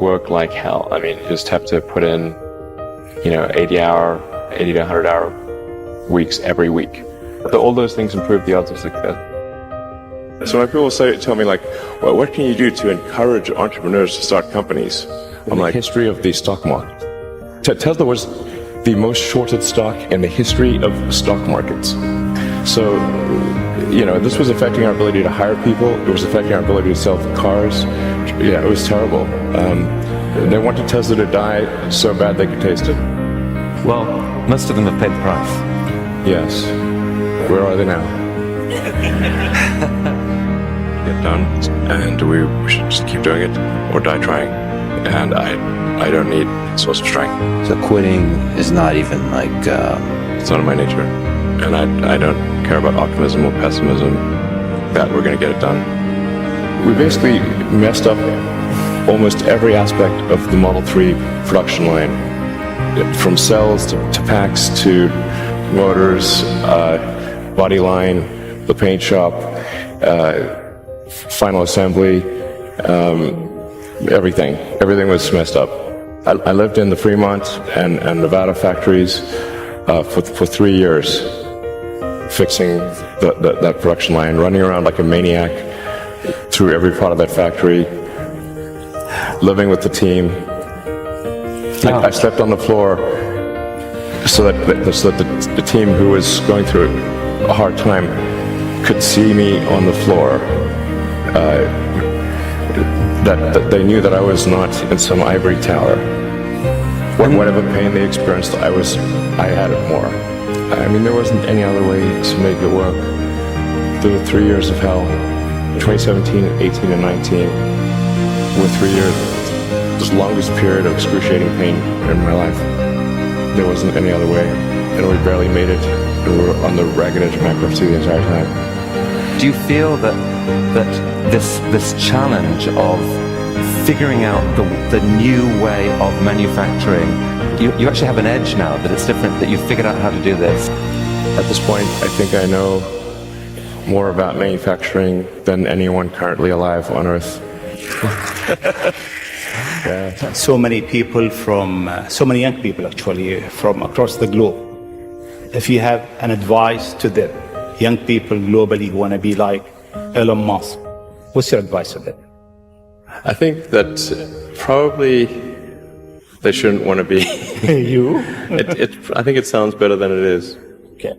work like hell. I mean, you just have to put in, 80 to 100 hour weeks every week. So all those things improve the odds of success. So when people tell me like, well, what can you do to encourage entrepreneurs to start companies? I'm like, history of the stock market. Tesla was the most shorted stock in the history of stock markets. So, this was affecting our ability to hire people. It was affecting our ability to sell cars. Yeah, it was terrible. They wanted Tesla to die so bad they could taste it. Well, most of them have paid the price. Yes. Where are they now? Get done, and we should just keep doing it or die trying. And I don't need a source of strength. So quitting is not even like... It's not in my nature. And I don't care about optimism or pessimism that we're going to get it done. We basically messed up almost every aspect of the Model 3 production line. From cells to packs to motors, body line, the paint shop, final assembly, everything. Everything was messed up. I lived in the Fremont and Nevada factories for 3 years, fixing that production line, running around like a maniac through every part of that factory, living with the team. I slept on the floor so that the team who was going through a hard time could see me on the floor. That they knew that I was not in some ivory tower. Whatever pain they experienced, I had it more. I mean, there wasn't any other way to make it work. Through the 3 years of hell, 2017, 18, and 19, were 3 years, the longest period of excruciating pain in my life. There wasn't any other way, and we barely made it, and we were on the ragged edge of bankruptcy the entire time. Do you feel that this challenge of figuring out the new way of manufacturing, you actually have an edge now, that it's different, that you've figured out how to do this? At this point, I think I know more about manufacturing than anyone currently alive on Earth. Yeah. So many people so many young people actually from across the globe. If you have an advice to them, young people globally who want to be like Elon Musk, what's your advice to them? I think that probably they shouldn't want to be. You? I think it sounds better than it is. Okay.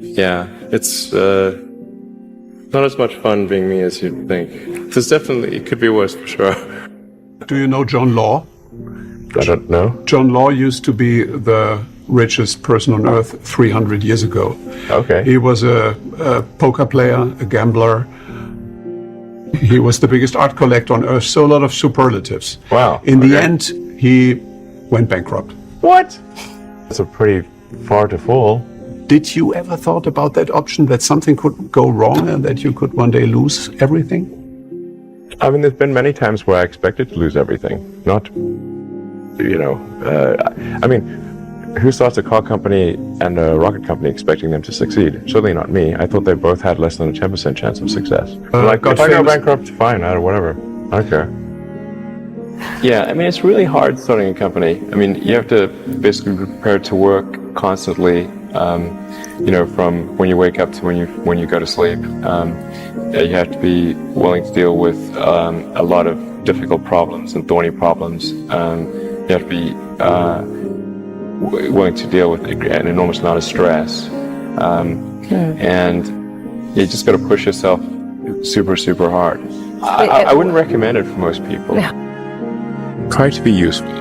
Yeah, it's not as much fun being me as you'd think. It could be worse for sure. Do you know John Law? I don't know. John Law used to be the richest person on earth 300 years ago. Okay. He was a poker player, a gambler. He was the biggest art collector on earth, so a lot of superlatives. Wow. In the end, he went bankrupt. What? That's a pretty far to fall. Did you ever thought about that option, that something could go wrong and that you could one day lose everything? I mean, there's been many times where I expected to lose everything. Who starts a car company and a rocket company expecting them to succeed? Certainly not me. I thought they both had less than a 10% chance of success. If I go bankrupt, fine, whatever. I don't care. Yeah, I mean, it's really hard starting a company. I mean, you have to basically be prepared to work constantly, from when you wake up to when you go to sleep. You have to be willing to deal with a lot of difficult problems and thorny problems. You have to be willing to deal with an enormous amount of stress. And you just got to push yourself super, super hard. I wouldn't recommend it for most people. No. Try to be useful.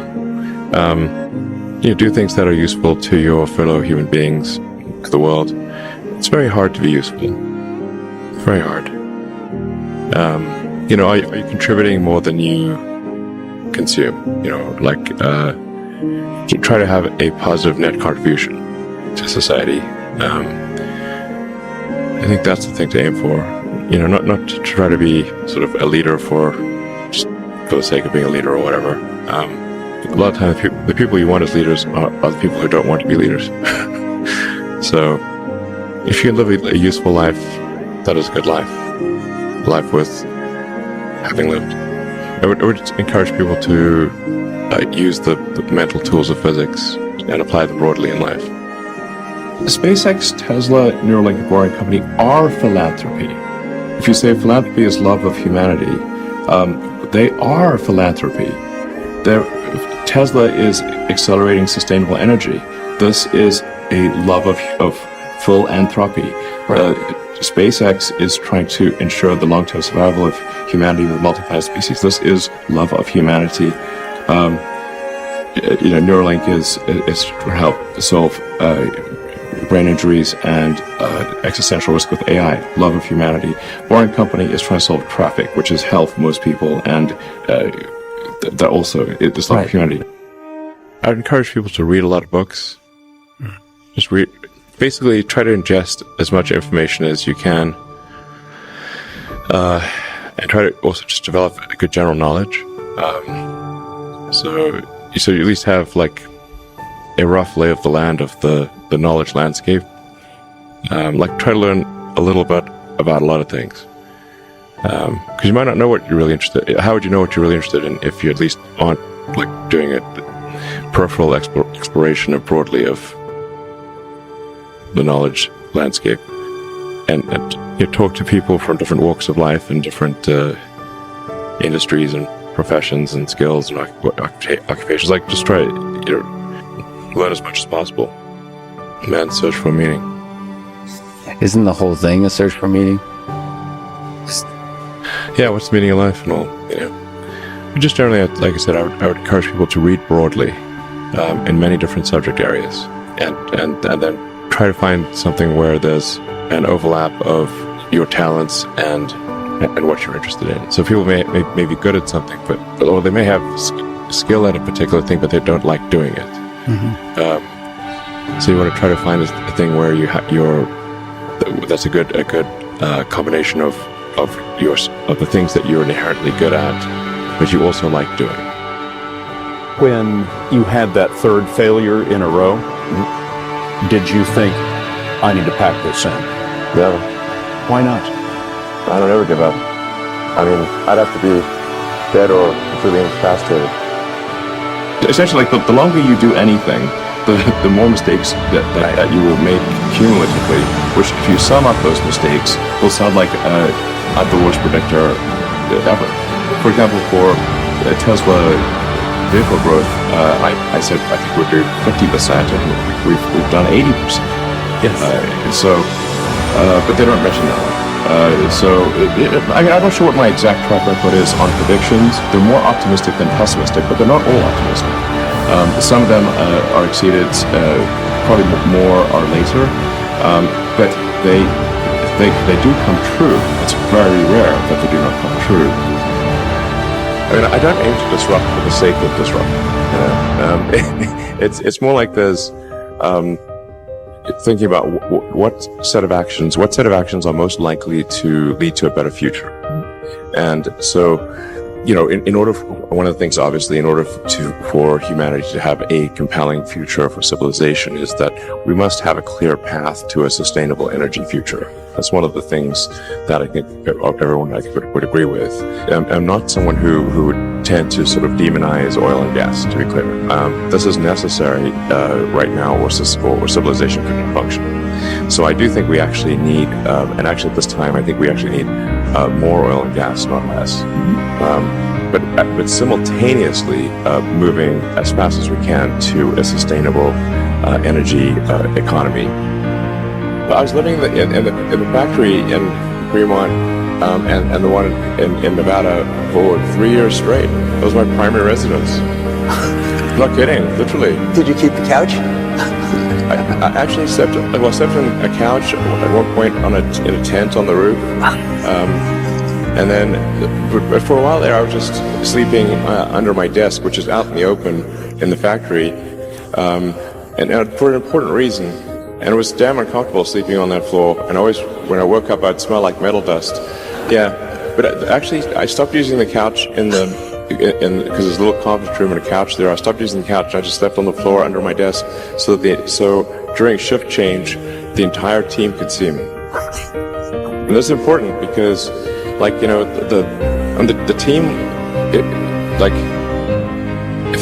Do things that are useful to your fellow human beings, to the world. It's very hard to be useful. Very hard. Are you contributing more than you consume? You try to have a positive net contribution to society. I think that's the thing to aim for. Not to try to be sort of a leader for the sake of being a leader or whatever. A lot of times, the people you want as leaders are the people who don't want to be leaders. So, if you can live a useful life, that is a good life. A life worth having lived. I would encourage people to use the mental tools of physics and apply them broadly in life. SpaceX, Tesla, Neuralink, and Boring Company are philanthropy. If you say philanthropy is love of humanity, they are philanthropy. Tesla is accelerating sustainable energy. This is a love of philanthropy. SpaceX is trying to ensure the long-term survival of humanity with multiplanet species. This is love of humanity. Neuralink is to help solve brain injuries and existential risk with AI. Love of humanity. Boring Company is trying to solve traffic, which is health for most people, and that also is love of humanity. I would encourage people to read a lot of books. Just read. Basically, try to ingest as much information as you can, and try to also just develop a good general knowledge. So you at least have like a rough lay of the land of the knowledge landscape. Try to learn a little bit about a lot of things, because you might not know what you're really interested in. How would you know what you're really interested in if you at least aren't like doing a peripheral exploration of broadly of the knowledge landscape, and you talk to people from different walks of life and different industries and professions and skills and occupations. Like, just try to learn as much as possible. Man, search for meaning. Isn't the whole thing a search for meaning? Yeah, what's the meaning of life and all? But just generally, like I said, I would encourage people to read broadly in many different subject areas, and then try to find something where there's an overlap of your talents and what you're interested in. So people may be good at something, or they may have skill at a particular thing, but they don't like doing it. So you want to try to find a thing where that's a good combination of the things that you're inherently good at, but you also like doing. When you had that third failure in a row, did you think, I need to pack this in? Never. Why not? I don't ever give up. I mean, I'd have to be dead or completely incapacitated. Essentially, like the longer you do anything, the more mistakes that you will make cumulatively, which if you sum up those mistakes, will sound like the worst predictor ever. For example, for Tesla vehicle growth, I said I think we'll do 50%, and we've done 80%. Yes. But they don't mention that one. I'm not sure what my exact track record is on predictions. They're more optimistic than pessimistic, but they're not all optimistic. Some of them are exceeded, probably more or later, but they do come true. It's very rare that they do not come true. I mean, I don't aim to disrupt for the sake of disrupting. It's more like there's thinking about what set of actions are most likely to lead to a better future. And so, in order one of the things, obviously, in order for humanity to have a compelling future for civilization, is that we must have a clear path to a sustainable energy future. That's one of the things that I think everyone would agree with. I'm not someone who would tend to sort of demonize oil and gas, to be clear. This is necessary right now, or civilization couldn't function. So I do think we actually need, and actually at this time, I think we actually need more oil and gas, not less. But simultaneously moving as fast as we can to a sustainable energy economy. I was living in the factory in Fremont and the one in Nevada for 3 years straight. That was my primary residence. I'm not kidding, literally. Did you keep the couch? I actually slept in a couch at one point in a tent on the roof. And then, but for a while there, I was just sleeping under my desk, which is out in the open in the factory, and for an important reason. And it was damn uncomfortable sleeping on that floor. And always, when I woke up, I'd smell like metal dust. Yeah, but actually, I stopped using the couch because there's a little conference room and a couch there. I stopped using the couch. I just slept on the floor under my desk, so during shift change, the entire team could see me. And this is important because, the team like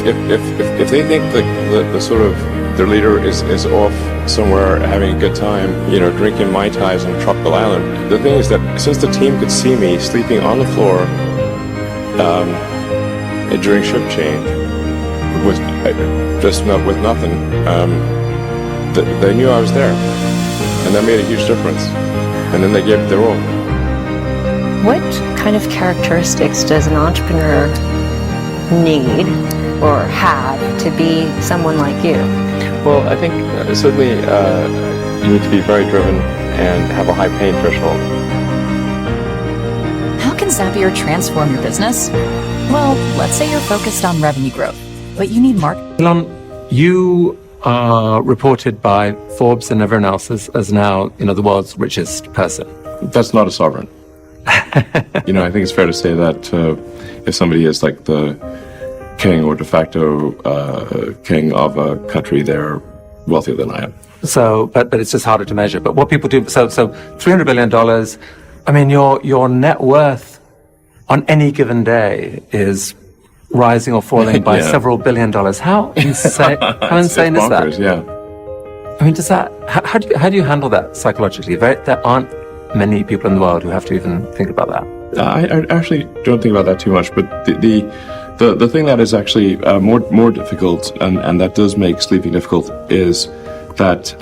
if they think the sort of their leader is off somewhere having a good time, drinking Mai Tais on Tropical Island, the thing is that since the team could see me sleeping on the floor during shift change with with nothing, they knew I was there, and that made a huge difference. And then they gave it their all. What kind of characteristics does an entrepreneur need or have to be someone like you? Well, I think certainly you need to be very driven and have a high pain threshold. How can Zapier transform your business? Well, let's say you're focused on revenue growth, but you need Elon, you are reported by Forbes and everyone else as now, the world's richest person. That's not a sovereign. I think it's fair to say that if somebody is like the king or de facto king of a country, they're wealthier than I am. So, but it's just harder to measure. But what people do, so $300 billion, I mean, your net worth on any given day is rising or falling by several $1 billion. How insane, how insane is that? Yeah. I mean, how do you handle that psychologically? There aren't many people in the world who have to even think about that. I actually don't think about that too much, but the thing that is actually more difficult, and that does make sleeping difficult, is that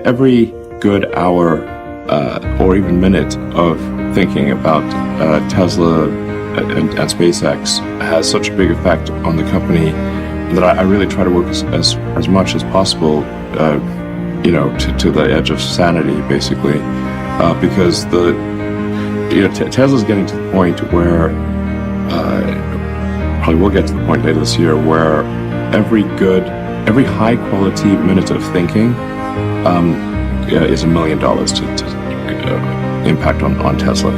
every good hour or even minute of thinking about Tesla and SpaceX has such a big effect on the company that I really try to work as much as possible, to the edge of sanity, basically, because Tesla's getting to the point where probably will get to the point later this year where every high quality minute of thinking is $1 million to impact on Tesla.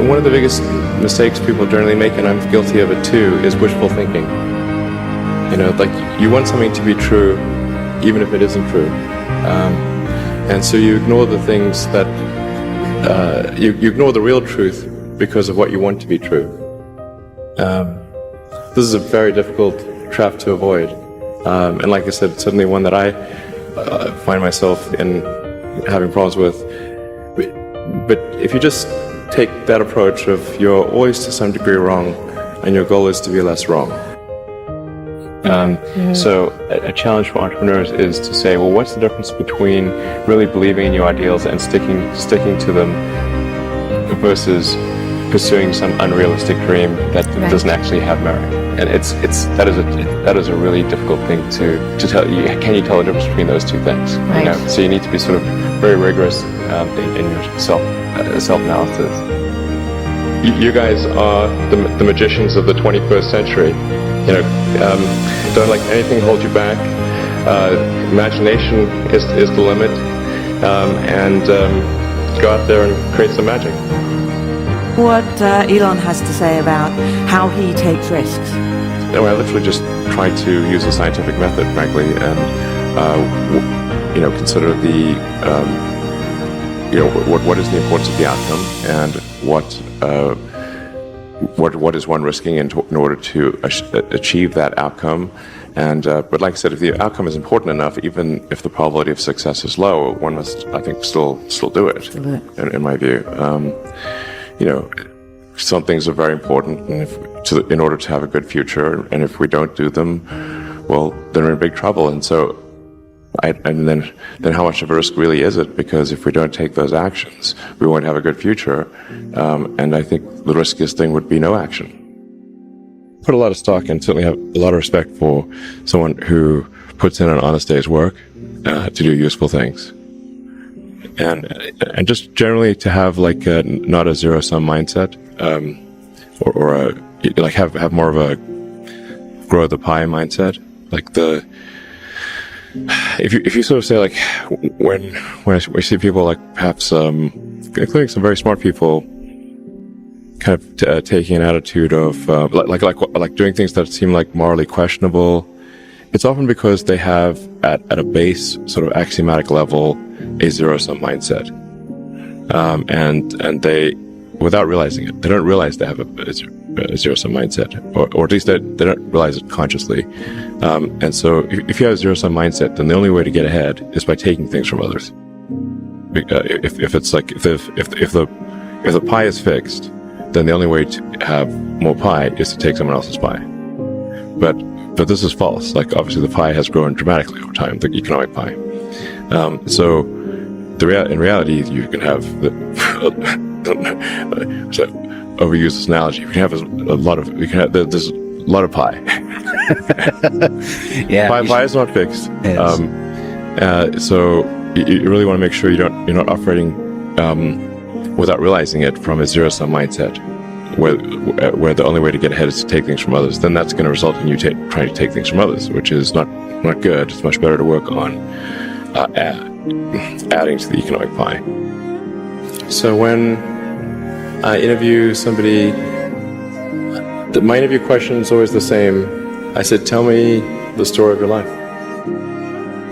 One of the biggest mistakes people generally make, and I'm guilty of it too, is wishful thinking. Like you want something to be true, even if it isn't true, and so you ignore the things that you ignore the real truth because of what you want to be true. This is a very difficult trap to avoid, and like I said, certainly one that I find myself in having problems with. But if you just take that approach of you're always to some degree wrong, and your goal is to be less wrong. So a challenge for entrepreneurs is to say, well, what's the difference between really believing in your ideals and sticking to them versus pursuing some unrealistic dream that doesn't actually have merit? And that is a really difficult thing to tell. Can you tell the difference between those two things? Right. So you need to be sort of very rigorous in your self-analysis. You guys are the magicians of the 21st century. Don't let anything hold you back. Imagination is the limit, and go out there and create some magic. What Elon has to say about how he takes risks. I literally just try to use a scientific method, frankly, and consider the what is the importance of the outcome, and what is one risking in order to achieve that outcome. And but like I said, if the outcome is important enough, even if the probability of success is low, one must, I think, still do it. In my view, some things are very important, and in order to have a good future, and if we don't do them, well, then we're in big trouble. And so, and then how much of a risk really is it? Because if we don't take those actions, we won't have a good future. And I think the riskiest thing would be no action. Put a lot of stock and certainly have a lot of respect for someone who puts in an honest day's work to do useful things. And just generally to have like not a zero-sum mindset, or have more of a grow the pie mindset. Like if you sort of say, like, when we see people, like perhaps including some very smart people, kind of taking an attitude of like doing things that seem like morally questionable, it's often because they have at a base sort of axiomatic level a zero-sum mindset, and they without realizing it. They don't realize they have a zero-sum mindset, or at least they don't realize it consciously. And so if you have a zero-sum mindset, then the only way to get ahead is by taking things from others. If it's like, if the pie is fixed, then the only way to have more pie is to take someone else's pie. But this is false. Like, obviously the pie has grown dramatically over time, the economic pie. So in reality, you can have so overuse this analogy. You can have there's a lot of pie. Yeah. Pie is not fixed. Yes. So you really want to make sure you're not operating without realizing it from a zero-sum mindset, where the only way to get ahead is to take things from others. Then that's going to result in you trying to take things from others, which is not good. It's much better to work on adding to the economic pie. So when I interview somebody, my interview question is always the same. I said, tell me the story of your life,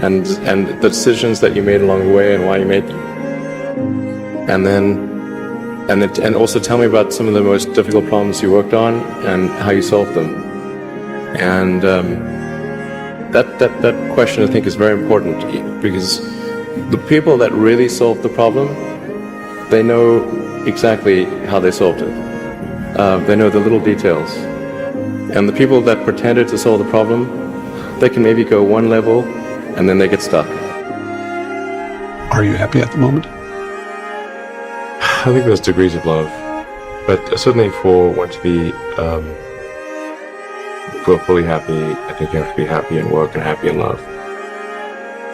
and the decisions that you made along the way and why you made them. And also tell me about some of the most difficult problems you worked on and how you solved them. And that question, I think, is very important, because the people that really solved the problem, they know exactly how they solved it. They know the little details. And the people that pretended to solve the problem, they can maybe go one level and then they get stuck. Are you happy at the moment? I think there's degrees of love, but certainly for one to be feel fully happy, I think you have to be happy in work and happy in love.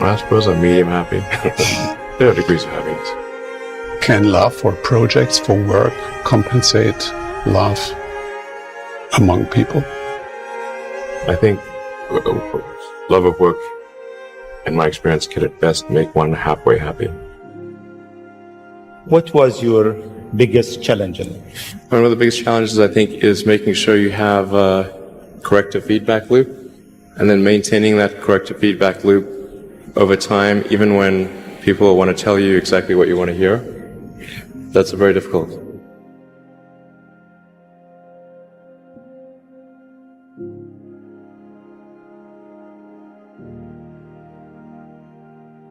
I suppose I'm medium happy. There are degrees of happiness. Can love for projects, for work, compensate love among people? I think love of work, in my experience, can at best make one halfway happy. What was your biggest challenge in life? One of the biggest challenges, I think, is making sure you have a corrective feedback loop, and then maintaining that corrective feedback loop over time, even when people want to tell you exactly what you want to hear. That's very difficult.